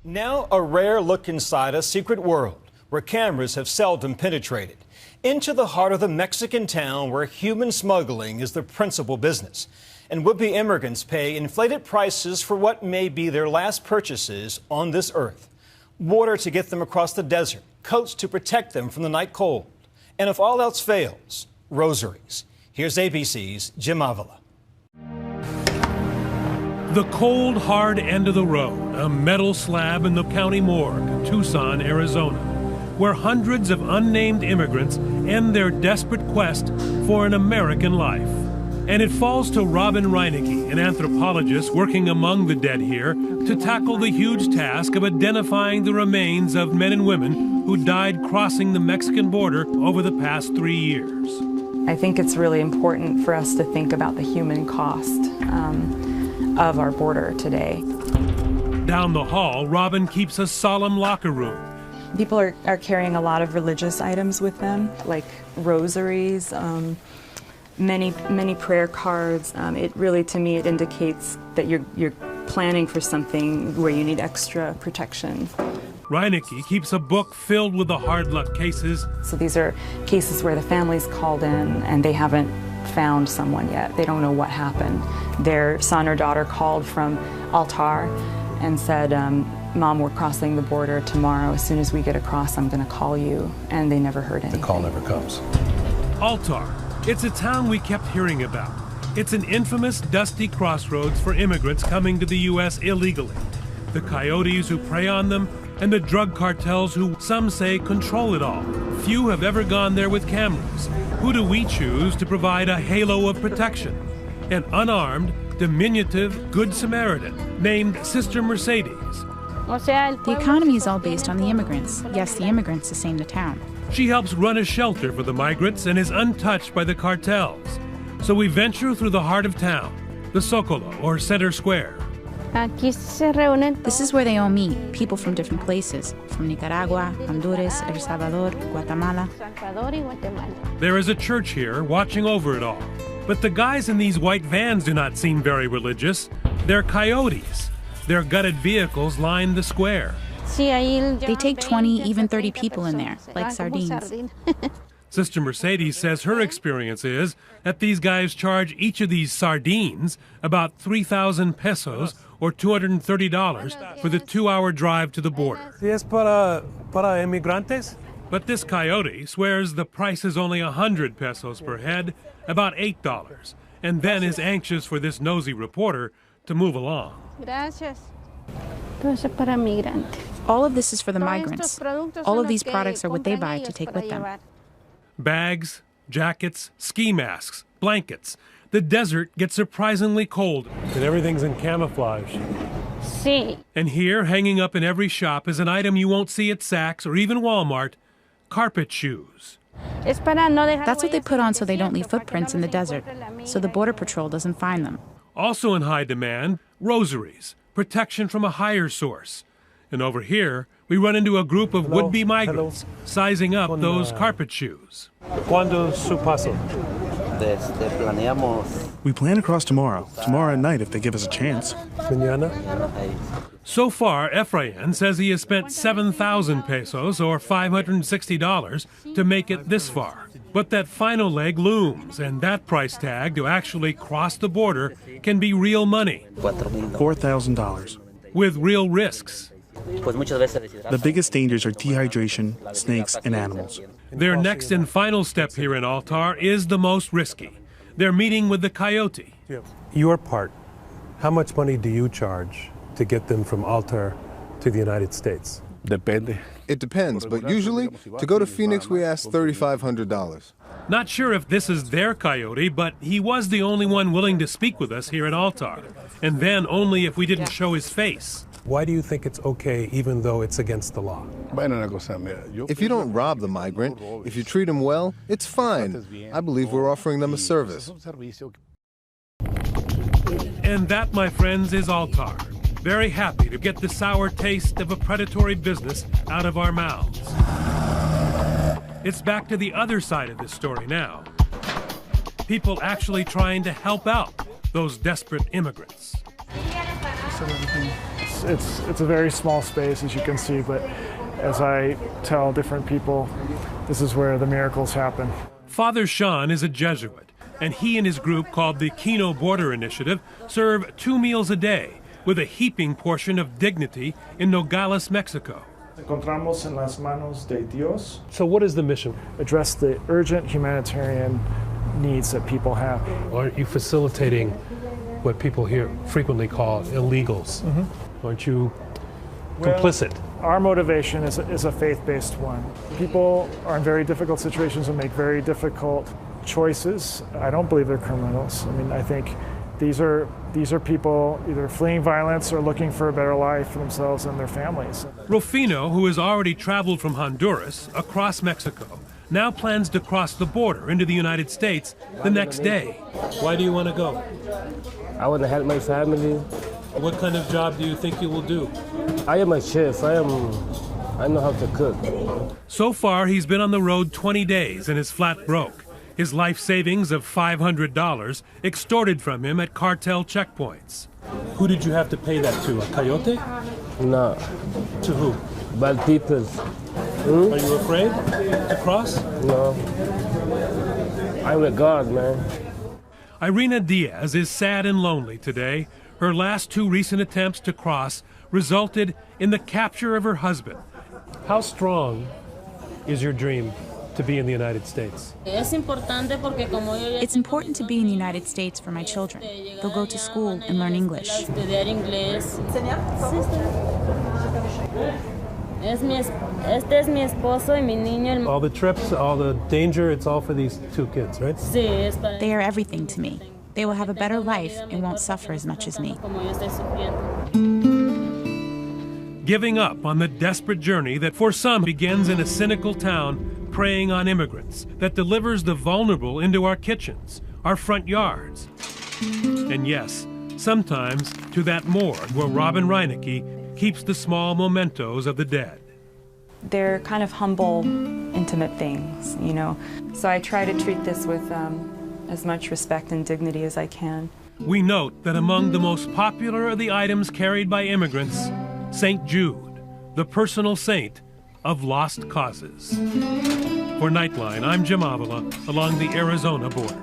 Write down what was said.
Now a rare look inside a secret world where cameras have seldom penetrated. Into the heart of the Mexican town where human smuggling is the principal business. And would-be immigrants pay inflated prices for what may be their last purchases on this earth. Water to get them across the desert, coats to protect them from the night cold. And if all else fails, rosaries. Here's ABC's Jim Avila. The cold, hard end of the road, a metal slab in the county morgue, Tucson, Arizona, where hundreds of unnamed immigrants end their desperate quest for an American life. And it falls to Robin Reinecke, an anthropologist working among the dead here, to tackle the huge task of identifying the remains of men and women who died crossing the Mexican border over the past 3 years. I think it's really important for us to think about the human cost of our border today. Down the hall, Robin keeps a solemn locker room. People are carrying a lot of religious items with them, like rosaries, many prayer cards. It really, to me, it indicates that you're planning for something where you need extra protection. Reinecke keeps a book filled with the hard luck cases. So these are cases where the family's called in and they haven't found someone yet. They don't know what happened. Their son or daughter called from Altar and said, Mom, we're crossing the border tomorrow. As soon as we get across, I'm going to call you. And they never heard anything. The call never comes. Altar. It's a town we kept hearing about. It's an infamous, dusty crossroads for immigrants coming to the U.S. illegally. The coyotes who prey on them, and the drug cartels who, some say, control it all. Few have ever gone there with cameras. Who do we choose to provide a halo of protection? An unarmed, diminutive Good Samaritan named Sister Mercedes. The economy is all based on the immigrants. Yes, the immigrants sustain the town. She helps run a shelter for the migrants and is untouched by the cartels. So we venture through the heart of town, the Zócalo, or Center Square. This is where they all meet, people from different places, from Nicaragua, Honduras, El Salvador, Guatemala. There is a church here watching over it all. But the guys in these white vans do not seem very religious. They're coyotes. Their gutted vehicles line the square. They take 20, even 30 people in there, like sardines. Sister Mercedes says her experience is that these guys charge each of these sardines about 3,000 pesos or $230 for the 2-hour drive to the border. ¿Es para emigrantes? But this coyote swears the price is only 100 pesos per head, about $8, and then is anxious for this nosy reporter to move along. All of this is for the migrants. All of these products are what they buy to take with them. Bags, jackets, ski masks, blankets. The desert gets surprisingly cold. And everything's in camouflage. And here, hanging up in every shop, is an item you won't see at Saks or even Walmart, carpet shoes. That's what they put on so they don't leave footprints in the desert, so the Border Patrol doesn't find them. Also in high demand, rosaries, protection from a higher source. And over here, we run into a group of would-be migrants sizing up those carpet shoes. ¿Cuándo su paso? We plan to cross tomorrow at night if they give us a chance. Mañana? So far, Efrain says he has spent 7,000 pesos or $560 to make it this far. But that final leg looms, and that price tag to actually cross the border can be real money. $4,000. With real risks. The biggest dangers are dehydration, snakes, and animals. Their next and final step here in Altar is the most risky. They're meeting with the coyote. Your part, how much money do you charge to get them from Altar to the United States? It depends, but usually, to go to Phoenix, we ask $3,500. Not sure if this is their coyote, but he was the only one willing to speak with us here at Altar. And then only if we didn't show his face. Why do you think it's okay even though it's against the law? If you don't rob the migrant, if you treat him well, it's fine. I believe we're offering them a service. And that, my friends, is Altar. Very happy to get the sour taste of a predatory business out of our mouths. It's back to the other side of this story now. People actually trying to help out those desperate immigrants. It's a very small space, as you can see, but as I tell different people, this is where the miracles happen. Father Sean is a Jesuit, and he and his group, called the Kino Border Initiative, serve 2 meals a day with a heaping portion of dignity in Nogales, Mexico. Encontramos en las manos de Dios. So what is the mission? Address the urgent humanitarian needs that people have. Aren't you facilitating what people here frequently call illegals? Mm-hmm. Aren't you complicit? Our motivation is a faith-based one. People are in very difficult situations and make very difficult choices. I don't believe they're criminals. I mean, I think these are people either fleeing violence or looking for a better life for themselves and their families. Rufino, who has already traveled from Honduras across Mexico, now plans to cross the border into the United States the next day. Why do you want to go? I want to help my family. What kind of job do you think you will do? I am a chef. I know how to cook. So far, he's been on the road 20 days and is flat broke. His life savings of $500 extorted from him at cartel checkpoints. Who did you have to pay that to? A coyote? No. To who? Bad people. Are you afraid to cross? No. I'm with God, man. Irina Diaz is sad and lonely today. Her last 2 recent attempts to cross resulted in the capture of her husband. How strong is your dream to be in the United States? It's important to be in the United States for my children. They'll go to school and learn English. All the trips, all the danger, it's all for these 2 kids, right? They are everything to me. They will have a better life and won't suffer as much as me. Giving up on the desperate journey that for some begins in a cynical town preying on immigrants, that delivers the vulnerable into our kitchens, our front yards. And yes, sometimes to that morgue where Robin Reinecke keeps the small mementos of the dead. They're kind of humble, intimate things, you know. So I try to treat this with as much respect and dignity as I can. We note that among the most popular of the items carried by immigrants, St. Jude, the personal saint of lost causes. For Nightline, I'm Jim Avila along the Arizona border.